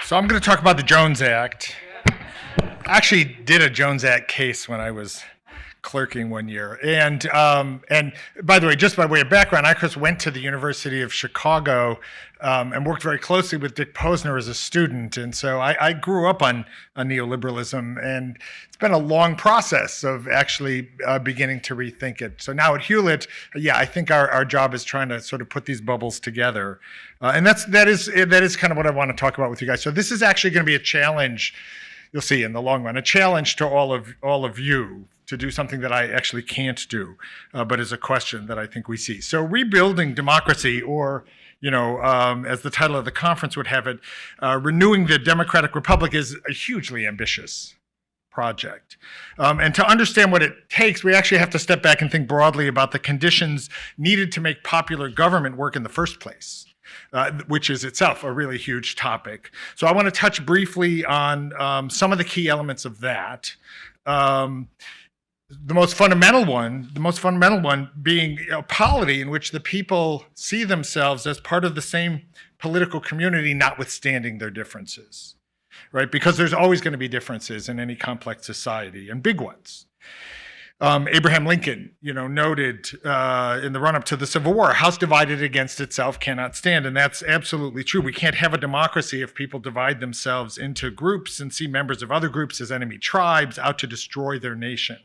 So I'm going to talk about the Jones Act. I actually did a Jones Act case when I was clerking one year. And by the way, just by way of background, I, of course, went to the University of Chicago and worked very closely with Dick Posner as a student. And so I grew up on neoliberalism, and it's been a long process of actually beginning to rethink it. So now at Hewlett, I think our job is trying to sort of put these bubbles together. And that is kind of what I want to talk about with you guys. So this is actually going to be a challenge, you'll see in the long run, a challenge to all of you to do something that I actually can't do, but is a question that I think we see. So rebuilding democracy, or as the title of the conference would have it, renewing the democratic republic, is a hugely ambitious project. And to understand what it takes, we actually have to step back and think broadly about the conditions needed to make popular government work in the first place. Which is itself a really huge topic. So I want to touch briefly on some of the key elements of that. The most fundamental one being a polity in which the people see themselves as part of the same political community, notwithstanding their differences, right? Because there's always going to be differences in any complex society, and big ones. Abraham Lincoln, noted in the run-up to the Civil War, a house divided against itself cannot stand, and that's absolutely true. We can't have a democracy if people divide themselves into groups and see members of other groups as enemy tribes out to destroy their nation.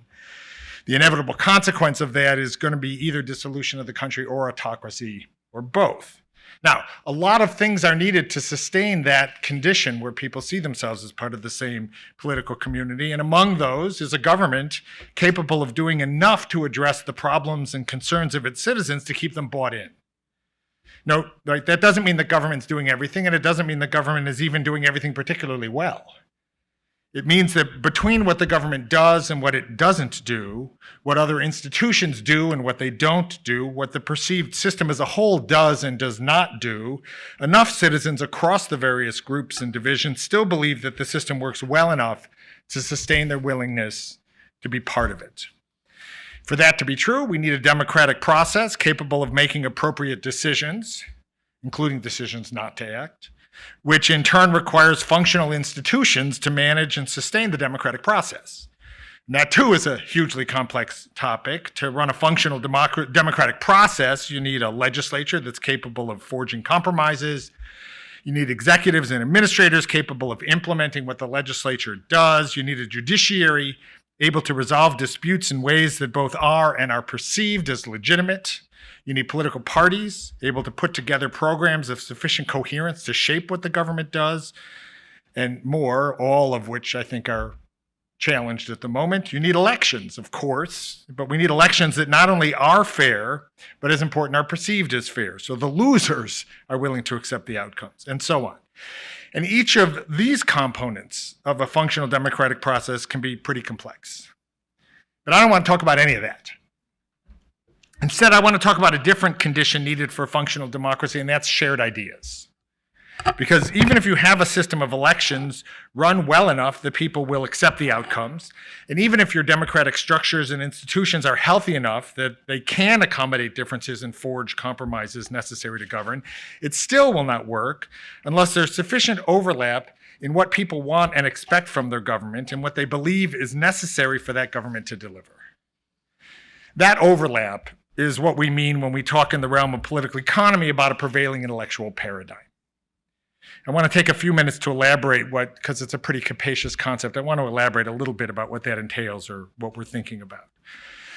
The inevitable consequence of that is going to be either dissolution of the country or autocracy, or both. Now, a lot of things are needed to sustain that condition where people see themselves as part of the same political community, and among those is a government capable of doing enough to address the problems and concerns of its citizens to keep them bought in. No, right, that doesn't mean the government's doing everything, and it doesn't mean the government is even doing everything particularly well. It means that between what the government does and what it doesn't do, what other institutions do and what they don't do, what the perceived system as a whole does and does not do, enough citizens across the various groups and divisions still believe that the system works well enough to sustain their willingness to be part of it. For that to be true, we need a democratic process capable of making appropriate decisions, including decisions not to act, which in turn requires functional institutions to manage and sustain the democratic process. And that too is a hugely complex topic. To run a functional democratic process, you need a legislature that's capable of forging compromises. You need executives and administrators capable of implementing what the legislature does. You need a judiciary able to resolve disputes in ways that both are and are perceived as legitimate. You need political parties able to put together programs of sufficient coherence to shape what the government does, and more, all of which I think are challenged at the moment. You need elections, of course, but we need elections that not only are fair, but as important, are perceived as fair. So the losers are willing to accept the outcomes, and so on. And each of these components of a functional democratic process can be pretty complex. But I don't want to talk about any of that. Instead, I want to talk about a different condition needed for functional democracy, and that's shared ideas. Because even if you have a system of elections run well enough, the people will accept the outcomes. And even if your democratic structures and institutions are healthy enough that they can accommodate differences and forge compromises necessary to govern, it still will not work unless there's sufficient overlap in what people want and expect from their government and what they believe is necessary for that government to deliver. That overlap is what we mean when we talk in the realm of political economy about a prevailing intellectual paradigm. I want to take a few minutes to elaborate because it's a pretty capacious concept, I want to elaborate a little bit about what that entails or what we're thinking about.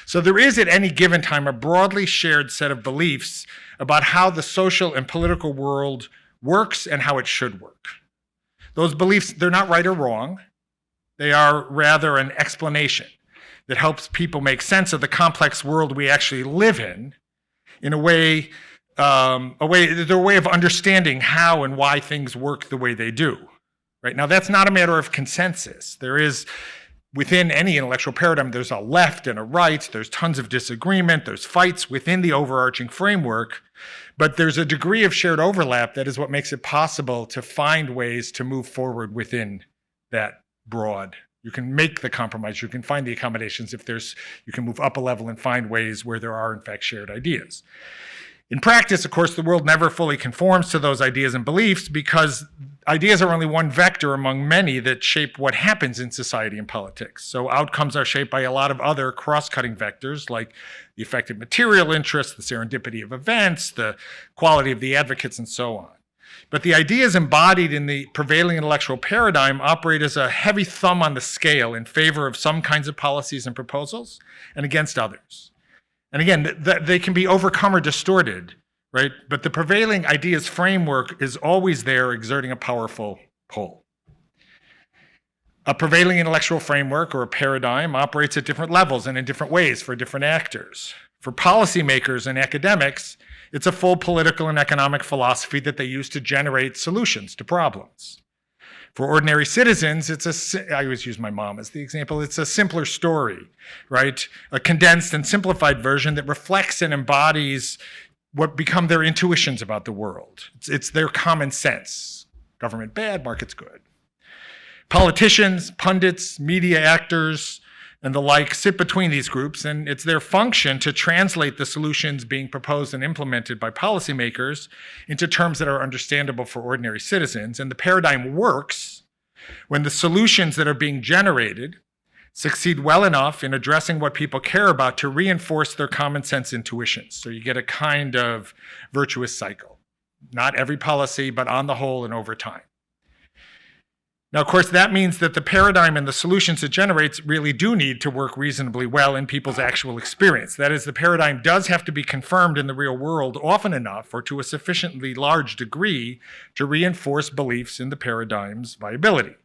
So there is at any given time a broadly shared set of beliefs about how the social and political world works and how it should work. Those beliefs, they're not right or wrong. They are rather an explanation that helps people make sense of the complex world we actually live in a way of understanding how and why things work the way they do. Right? Now, that's not a matter of consensus. There is, within any intellectual paradigm, there's a left and a right, there's tons of disagreement, there's fights within the overarching framework, but there's a degree of shared overlap that is what makes it possible to find ways to move forward within that broad. You can make the compromise, you can find the accommodations you can move up a level and find ways where there are in fact shared ideas. In practice, of course, the world never fully conforms to those ideas and beliefs because ideas are only one vector among many that shape what happens in society and politics. So outcomes are shaped by a lot of other cross-cutting vectors like the effective material interests, the serendipity of events, the quality of the advocates, and so on. But the ideas embodied in the prevailing intellectual paradigm operate as a heavy thumb on the scale in favor of some kinds of policies and proposals and against others. And again, they can be overcome or distorted, right? But the prevailing ideas framework is always there, exerting a powerful pull. A prevailing intellectual framework or a paradigm operates at different levels and in different ways for different actors. For policymakers and academics, it's a full political and economic philosophy that they use to generate solutions to problems. For ordinary citizens, I always use my mom as the example, it's a simpler story, right? A condensed and simplified version that reflects and embodies what become their intuitions about the world. It's their common sense. Government bad, markets good. Politicians, pundits, media actors, and the like sit between these groups, and it's their function to translate the solutions being proposed and implemented by policymakers into terms that are understandable for ordinary citizens. And the paradigm works when the solutions that are being generated succeed well enough in addressing what people care about to reinforce their common sense intuitions. So you get a kind of virtuous cycle. Not every policy, but on the whole and over time. Now, of course, that means that the paradigm and the solutions it generates really do need to work reasonably well in people's actual experience. That is, the paradigm does have to be confirmed in the real world often enough or to a sufficiently large degree to reinforce beliefs in the paradigm's viability.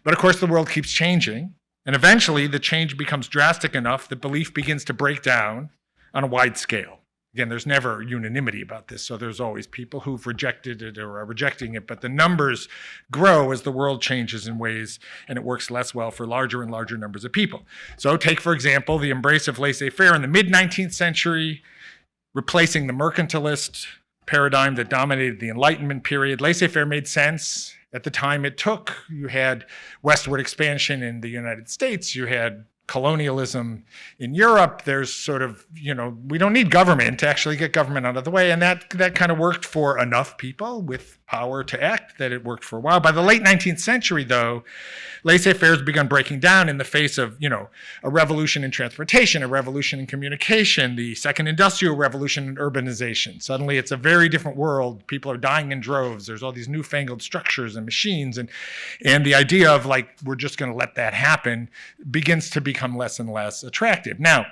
But of course, the world keeps changing, and eventually the change becomes drastic enough that belief begins to break down on a wide scale. Again, there's never unanimity about this, so there's always people who've rejected it or are rejecting it, but the numbers grow as the world changes in ways, and it works less well for larger and larger numbers of people. So take, for example, the embrace of laissez-faire in the mid-19th century, replacing the mercantilist paradigm that dominated the Enlightenment period. Laissez-faire made sense at the time it took. You had westward expansion in the United States, you had colonialism in Europe. There's sort of, we don't need government to actually get government out of the way. And that kind of worked for enough people with power to act that it worked for a while. By the late 19th century, though, laissez-faire has begun breaking down in the face of, a revolution in transportation, a revolution in communication, the second industrial revolution in urbanization. Suddenly it's a very different world. People are dying in droves. There's all these newfangled structures and machines. And the idea of we're just going to let that happen begins to become less and less attractive. Now,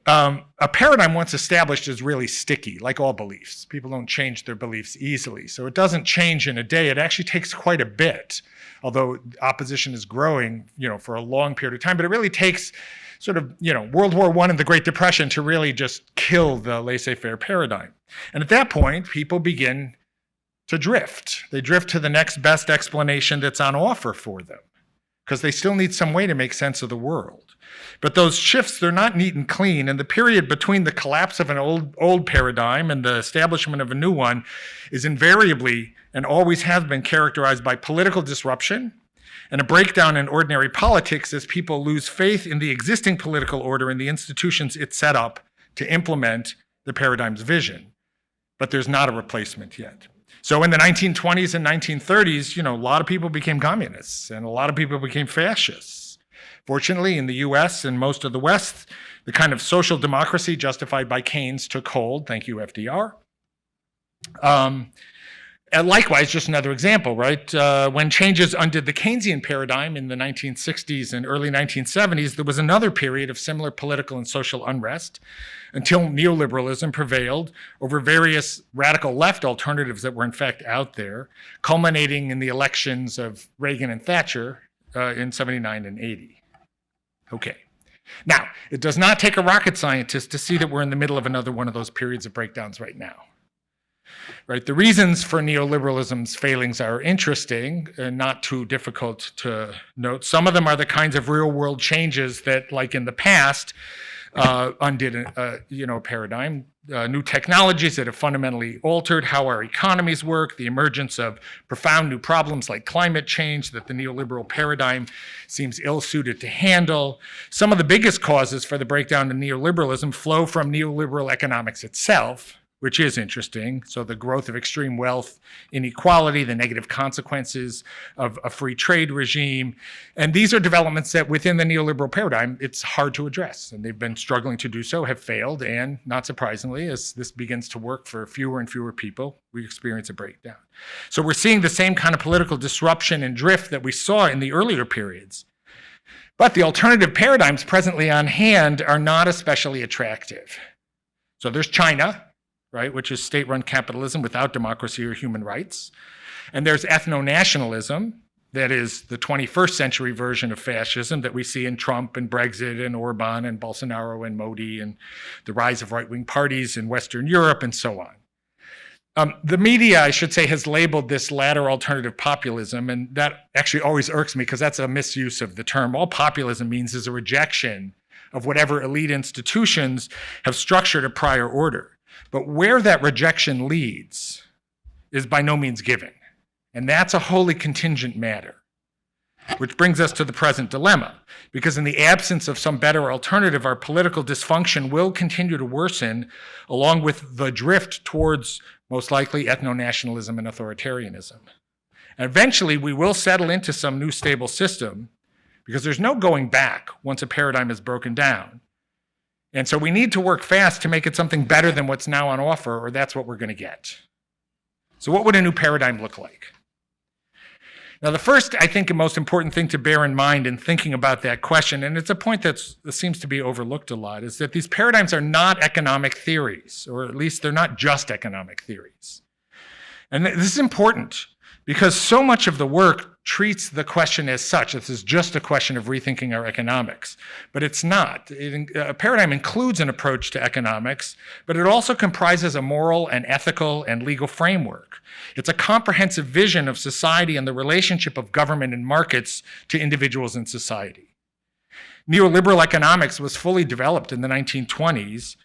a paradigm once established is really sticky, like all beliefs. People don't change their beliefs easily. So it doesn't change in a day. It actually takes quite a bit, although opposition is growing, for a long period of time. But it really takes sort of, World War I and the Great Depression to really just kill the laissez-faire paradigm. And at that point, people begin to drift. They drift to the next best explanation that's on offer for them, because they still need some way to make sense of the world. But those shifts, they're not neat and clean, and the period between the collapse of an old paradigm and the establishment of a new one is invariably and always has been characterized by political disruption and a breakdown in ordinary politics as people lose faith in the existing political order and the institutions it set up to implement the paradigm's vision. But there's not a replacement yet. So in the 1920s and 1930s, a lot of people became communists and a lot of people became fascists. Fortunately, in the US and most of the West, the kind of social democracy justified by Keynes took hold. Thank you, FDR. And likewise, just another example, right? When changes undid the Keynesian paradigm in the 1960s and early 1970s, there was another period of similar political and social unrest until neoliberalism prevailed over various radical left alternatives that were in fact out there, culminating in the elections of Reagan and Thatcher in 79 and 80. Okay. Now, it does not take a rocket scientist to see that we're in the middle of another one of those periods of breakdowns right now. Right? The reasons for neoliberalism's failings are interesting and not too difficult to note. Some of them are the kinds of real-world changes that, like in the past, undid a paradigm. New technologies that have fundamentally altered how our economies work, the emergence of profound new problems like climate change that the neoliberal paradigm seems ill-suited to handle. Some of the biggest causes for the breakdown in neoliberalism flow from neoliberal economics itself, which is interesting. So the growth of extreme wealth inequality, the negative consequences of a free trade regime. And these are developments that within the neoliberal paradigm, it's hard to address. And they've been struggling to do so, have failed. And not surprisingly, as this begins to work for fewer and fewer people, we experience a breakdown. So we're seeing the same kind of political disruption and drift that we saw in the earlier periods. But the alternative paradigms presently on hand are not especially attractive. So there's China, right, which is state-run capitalism without democracy or human rights. And there's ethno-nationalism, that is the 21st century version of fascism that we see in Trump and Brexit and Orban and Bolsonaro and Modi and the rise of right-wing parties in Western Europe and so on. The media, I should say, has labeled this latter alternative populism, and that actually always irks me because that's a misuse of the term. All populism means is a rejection of whatever elite institutions have structured a prior order. But where that rejection leads is by no means given, and that's a wholly contingent matter. Which brings us to the present dilemma, because in the absence of some better alternative, our political dysfunction will continue to worsen, along with the drift towards, most likely, ethno-nationalism and authoritarianism. And eventually, we will settle into some new stable system, because there's no going back once a paradigm is broken down. And so we need to work fast to make it something better than what's now on offer, or that's what we're going to get. So what would a new paradigm look like? Now, the first, I think, and most important thing to bear in mind in thinking about that question, and it's a point that seems to be overlooked a lot, is that these paradigms are not economic theories, or at least they're not just economic theories. And this is important because so much of the work treats the question as such. This is just a question of rethinking our economics, but it's not. A paradigm includes an approach to economics, but it also comprises a moral and ethical and legal framework. It's a comprehensive vision of society and the relationship of government and markets to individuals in society. Neoliberal economics was fully developed in the 1920s.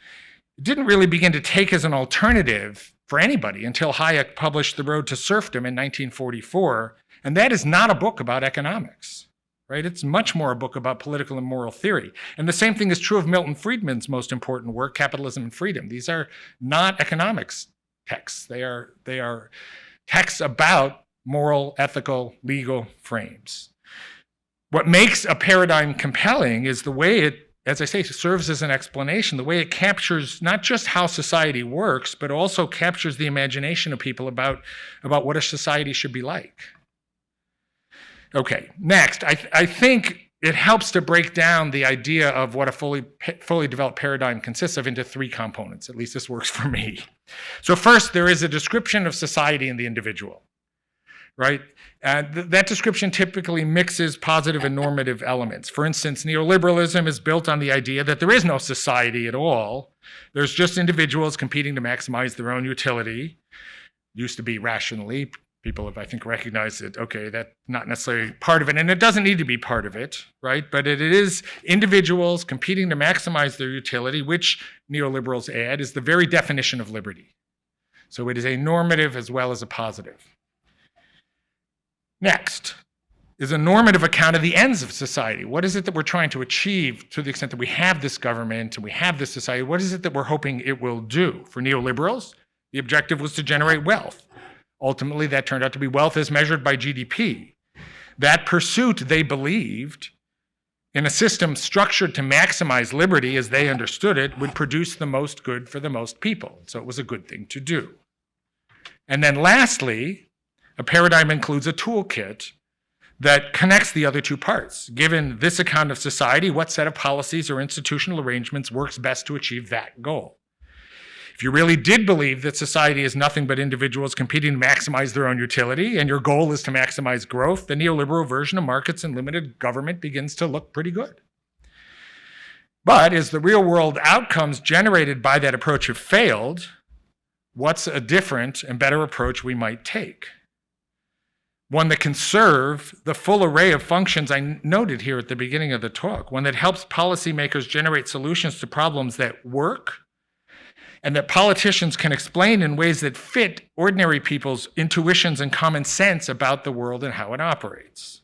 It didn't really begin to take as an alternative for anybody until Hayek published The Road to Serfdom in 1944, and that is not a book about economics, right? It's much more a book about political and moral theory. And the same thing is true of Milton Friedman's most important work, Capitalism and Freedom. These are not economics texts. They are texts about moral, ethical, legal frames. What makes a paradigm compelling is the way it, as I say, serves as an explanation, the way it captures not just how society works, but also captures the imagination of people about what a society should be like. Okay, next, I think it helps to break down the idea of what a fully developed paradigm consists of into three components. At least this works for me. So first, there is a description of society and the individual, right? That description typically mixes positive and normative elements. For instance, neoliberalism is built on the idea that there is no society at all. There's just individuals competing to maximize their own utility. Used to be rationally. People have, I think, recognized that, okay, that's not necessarily part of it, and it doesn't need to be part of it, right? But it is individuals competing to maximize their utility, which neoliberals add is the very definition of liberty. So it is a normative as well as a positive. Next is a normative account of the ends of society. What is it that we're trying to achieve to the extent that we have this government and we have this society? What is it that we're hoping it will do? For neoliberals, the objective was to generate wealth. Ultimately, that turned out to be wealth as measured by GDP. That pursuit, they believed, in a system structured to maximize liberty as they understood it, would produce the most good for the most people. So it was a good thing to do. And then lastly, a paradigm includes a toolkit that connects the other two parts. Given this account of society, what set of policies or institutional arrangements works best to achieve that goal? If you really did believe that society is nothing but individuals competing to maximize their own utility, and your goal is to maximize growth, the neoliberal version of markets and limited government begins to look pretty good. But as the real world outcomes generated by that approach have failed, what's a different and better approach we might take? One that can serve the full array of functions I noted here at the beginning of the talk, one that helps policymakers generate solutions to problems that work, and that politicians can explain in ways that fit ordinary people's intuitions and common sense about the world and how it operates.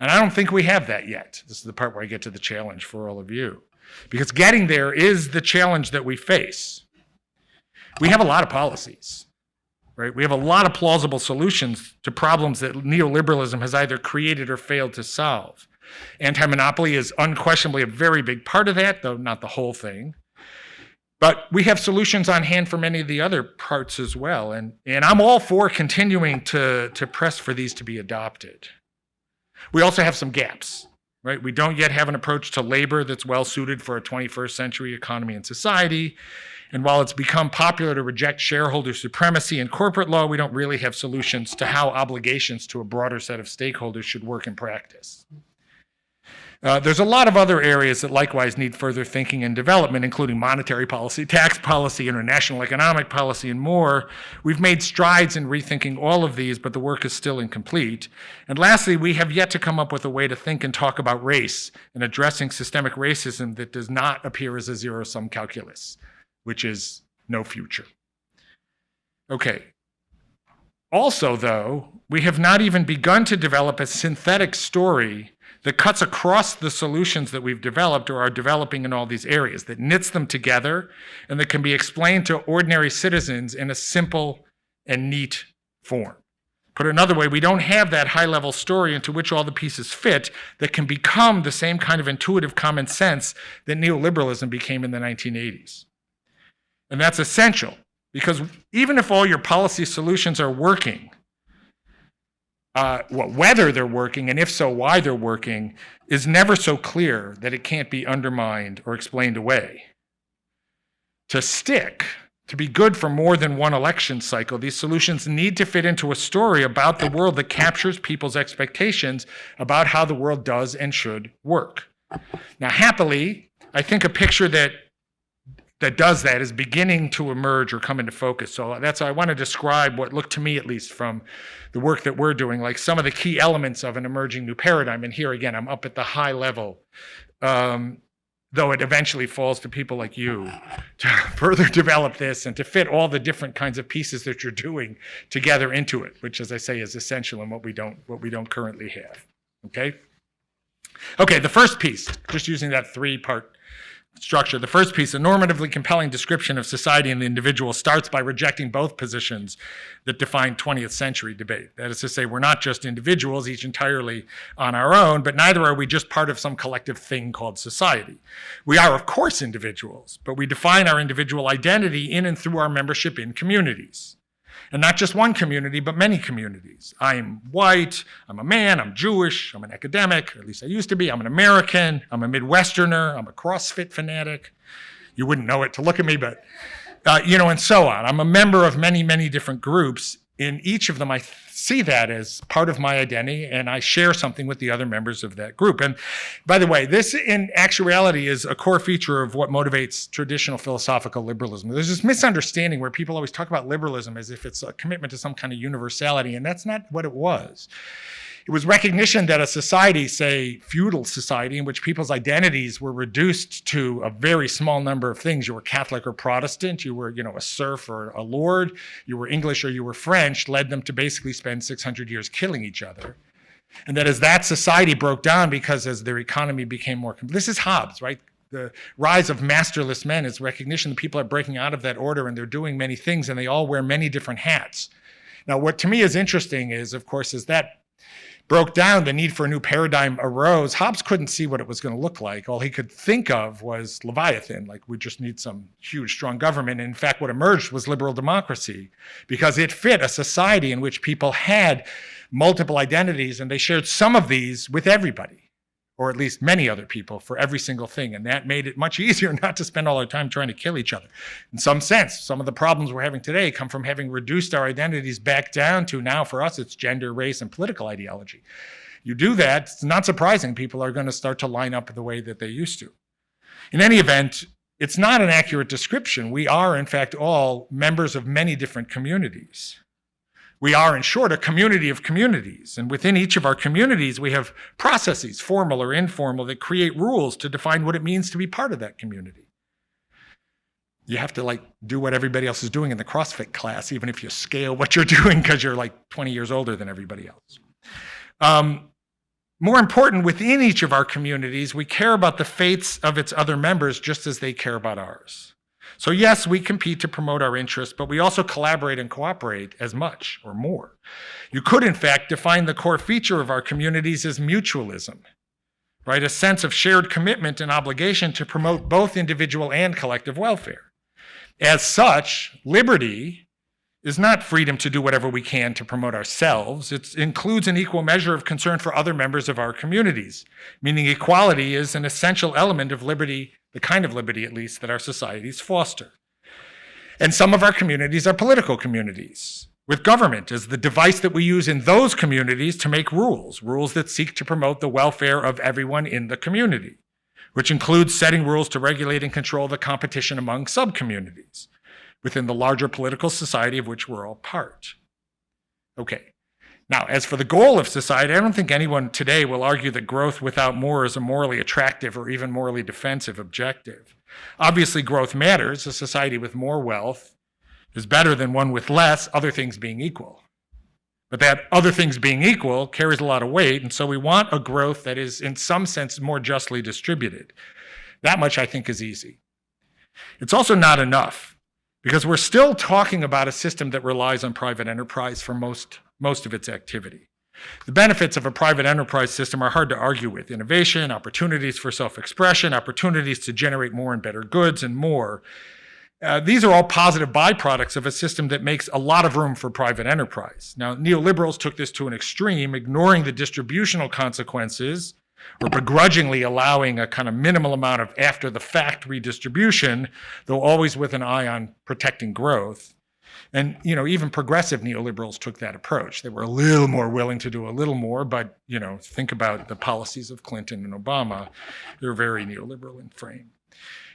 And I don't think we have that yet. This is the part where I get to the challenge for all of you. Because getting there is the challenge that we face. we have a lot of policies, right? We have a lot of plausible solutions to problems that neoliberalism has either created or failed to solve. Anti-monopoly is unquestionably a very big part of that, though not the whole thing. But we have solutions on hand for many of the other parts as well. And I'm all for continuing to press for these to be adopted. We also have some gaps, right? We don't yet have an approach to labor that's well suited for a 21st century economy and society. And while it's become popular to reject shareholder supremacy in corporate law, we don't really have solutions to how obligations to a broader set of stakeholders should work in practice. There's a lot of other areas that likewise need further thinking and development, including monetary policy, tax policy, international economic policy, and more. We've made strides in rethinking all of these, but the work is still incomplete. And lastly, we have yet to come up with a way to think and talk about race and addressing systemic racism that does not appear as a zero-sum calculus, which is no future. Okay. Also, though, we have not even begun to develop a synthetic story that cuts across the solutions that we've developed or are developing in all these areas, that knits them together and that can be explained to ordinary citizens in a simple and neat form. Put another way, we don't have that high-level story into which all the pieces fit that can become the same kind of intuitive common sense that neoliberalism became in the 1980s. And that's essential, because even if all your policy solutions are working, whether they're working, and if so, why they're working, is never so clear that it can't be undermined or explained away. To stick, to be good for more than one election cycle, these solutions need to fit into a story about the world that captures people's expectations about how the world does and should work. Now, happily, I think a picture that does that is beginning to emerge or come into focus. So that's I want to describe what looked to me, at least from the work that we're doing, like some of the key elements of an emerging new paradigm. And here again, I'm up at the high level, though it eventually falls to people like you to further develop this and to fit all the different kinds of pieces that you're doing together into it, which, as I say, is essential in what we don't currently have. Okay, the first piece, just using that three-part structure. The first piece, a normatively compelling description of society and the individual, starts by rejecting both positions that define 20th century debate. That is to say, we're not just individuals, each entirely on our own, but neither are we just part of some collective thing called society. We are, of course, individuals, but we define our individual identity in and through our membership in communities. And not just one community, but many communities. I'm white, I'm a man, I'm Jewish, I'm an academic, or at least I used to be, I'm an American, I'm a Midwesterner, I'm a CrossFit fanatic. You wouldn't know it to look at me, but, and so on. I'm a member of many, many different groups. In each of them, I see that as part of my identity, and I share something with the other members of that group. And by the way, this in actuality is a core feature of what motivates traditional philosophical liberalism. There's this misunderstanding where people always talk about liberalism as if it's a commitment to some kind of universality, and that's not what it was. It was recognition that a society, say feudal society, in which people's identities were reduced to a very small number of things. You were Catholic or Protestant, you were, a serf or a lord, you were English or you were French, led them to basically spend 600 years killing each other. And that as that society broke down because as their economy became more, this is Hobbes, right? The rise of masterless men is recognition that people are breaking out of that order and they're doing many things and they all wear many different hats. Now, what to me is interesting is, of course, is that broke down, the need for a new paradigm arose. Hobbes couldn't see what it was going to look like. All he could think of was Leviathan, like we just need some huge, strong government. And in fact, what emerged was liberal democracy because it fit a society in which people had multiple identities and they shared some of these with everybody, or at least many other people for every single thing. And that made it much easier not to spend all our time trying to kill each other. In some sense, some of the problems we're having today come from having reduced our identities back down to now for us, it's gender, race, and political ideology. You do that, it's not surprising people are going to start to line up the way that they used to. In any event, it's not an accurate description. We are, in fact, all members of many different communities. We are, in short, a community of communities. And within each of our communities, we have processes, formal or informal, that create rules to define what it means to be part of that community. You have to do what everybody else is doing in the CrossFit class, even if you scale what you're doing because you're 20 years older than everybody else. More important, within each of our communities, we care about the fates of its other members just as they care about ours. So yes, we compete to promote our interests, but we also collaborate and cooperate as much or more. You could, in fact, define the core feature of our communities as mutualism, right? A sense of shared commitment and obligation to promote both individual and collective welfare. As such, liberty is not freedom to do whatever we can to promote ourselves. It includes an equal measure of concern for other members of our communities, meaning equality is an essential element of liberty, the kind of liberty, at least, that our societies foster. And some of our communities are political communities, with government as the device that we use in those communities to make rules that seek to promote the welfare of everyone in the community, which includes setting rules to regulate and control the competition among sub-communities within the larger political society of which we're all part. Okay, now as for the goal of society, I don't think anyone today will argue that growth without more is a morally attractive or even morally defensive objective. Obviously, growth matters. A society with more wealth is better than one with less, other things being equal. But that other things being equal carries a lot of weight, and so we want a growth that is in some sense more justly distributed. That much I think is easy. It's also not enough, because we're still talking about a system that relies on private enterprise for most of its activity. The benefits of a private enterprise system are hard to argue with: innovation, opportunities for self-expression, opportunities to generate more and better goods, and more. These are all positive byproducts of a system that makes a lot of room for private enterprise. Now, neoliberals took this to an extreme, ignoring the distributional consequences or begrudgingly allowing a kind of minimal amount of after-the-fact redistribution, though always with an eye on protecting growth. And, even progressive neoliberals took that approach. They were a little more willing to do a little more, but, think about the policies of Clinton and Obama. They're very neoliberal in frame.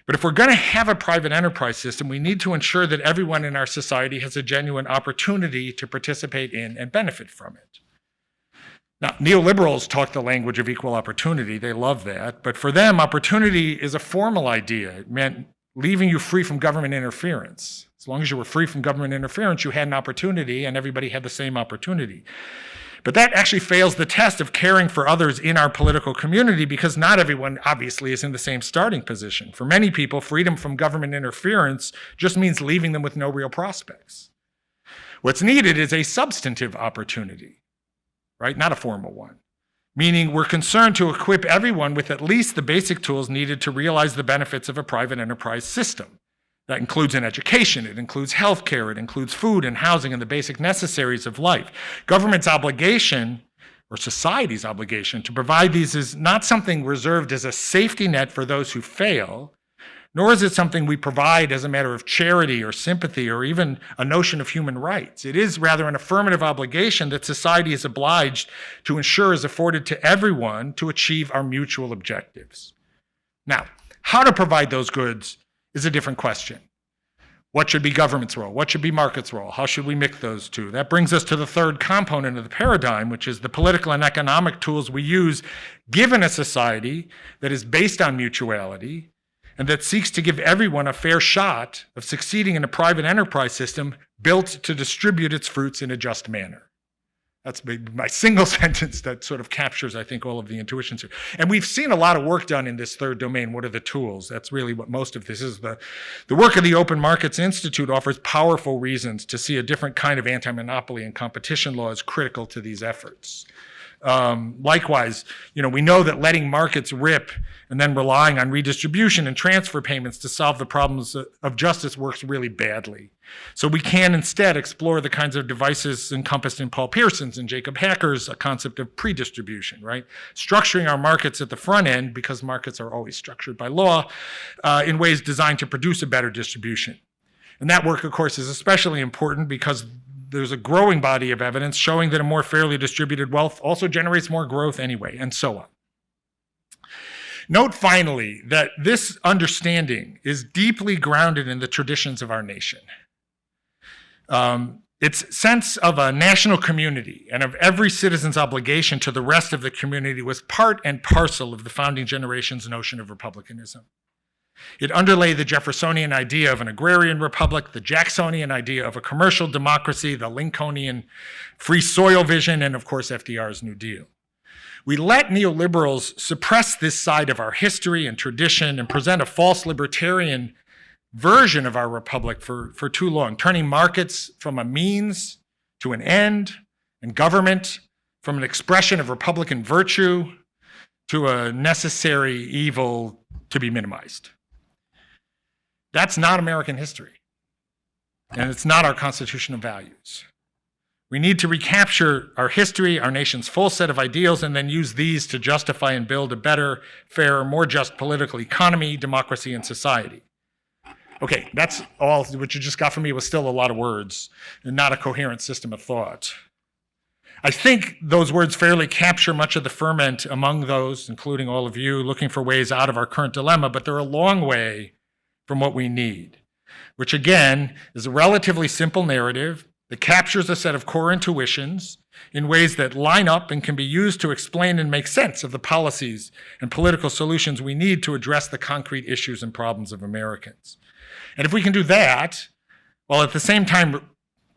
But if we're going to have a private enterprise system, we need to ensure that everyone in our society has a genuine opportunity to participate in and benefit from it. Now, neoliberals talk the language of equal opportunity. They love that. But for them, opportunity is a formal idea. It meant leaving you free from government interference. As long as you were free from government interference, you had an opportunity and everybody had the same opportunity. But that actually fails the test of caring for others in our political community, because not everyone obviously is in the same starting position. For many people, freedom from government interference just means leaving them with no real prospects. What's needed is a substantive opportunity, right? Not a formal one. Meaning we're concerned to equip everyone with at least the basic tools needed to realize the benefits of a private enterprise system. That includes an education, it includes healthcare, it includes food and housing and the basic necessaries of life. Government's obligation, or society's obligation, to provide these is not something reserved as a safety net for those who fail, nor is it something we provide as a matter of charity or sympathy or even a notion of human rights. It is rather an affirmative obligation that society is obliged to ensure is afforded to everyone to achieve our mutual objectives. Now, how to provide those goods is a different question. What should be government's role? What should be market's role? How should we mix those two? That brings us to the third component of the paradigm, which is the political and economic tools we use given a society that is based on mutuality and that seeks to give everyone a fair shot of succeeding in a private enterprise system built to distribute its fruits in a just manner. That's my single sentence that sort of captures, I think, all of the intuitions here. And we've seen a lot of work done in this third domain. What are the tools? That's really what most of this is. The work of the Open Markets Institute offers powerful reasons to see a different kind of anti-monopoly and competition law as critical to these efforts. Likewise, we know that letting markets rip and then relying on redistribution and transfer payments to solve the problems of justice works really badly. So we can instead explore the kinds of devices encompassed in Paul Pearson's and Jacob Hacker's concept of pre-distribution, right? Structuring our markets at the front end, because markets are always structured by law, in ways designed to produce a better distribution. And that work, of course, is especially important because there's a growing body of evidence showing that a more fairly distributed wealth also generates more growth anyway, and so on. Note finally that this understanding is deeply grounded in the traditions of our nation. Its sense of a national community and of every citizen's obligation to the rest of the community was part and parcel of the founding generation's notion of republicanism. It underlay the Jeffersonian idea of an agrarian republic, the Jacksonian idea of a commercial democracy, the Lincolnian free soil vision, and of course FDR's New Deal. We let neoliberals suppress this side of our history and tradition and present a false libertarian version of our republic for too long, turning markets from a means to an end, and government from an expression of Republican virtue to a necessary evil to be minimized. That's not American history, and it's not our Constitution of values. We need to recapture our history, our nation's full set of ideals, and then use these to justify and build a better, fairer, more just political economy, democracy, and society. Okay, that's all. What you just got from me was still a lot of words and not a coherent system of thought. I think those words fairly capture much of the ferment among those, including all of you, looking for ways out of our current dilemma, but they're a long way from what we need, which again is a relatively simple narrative that captures a set of core intuitions in ways that line up and can be used to explain and make sense of the policies and political solutions we need to address the concrete issues and problems of Americans. And if we can do that, while at the same time,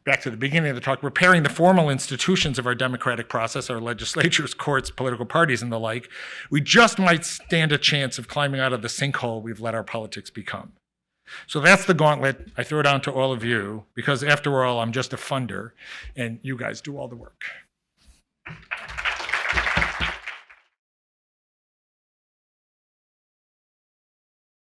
back to the beginning of the talk, repairing the formal institutions of our democratic process, our legislatures, courts, political parties, and the like, we just might stand a chance of climbing out of the sinkhole we've let our politics become. So that's the gauntlet I throw down to all of you, because after all, I'm just a funder, and you guys do all the work.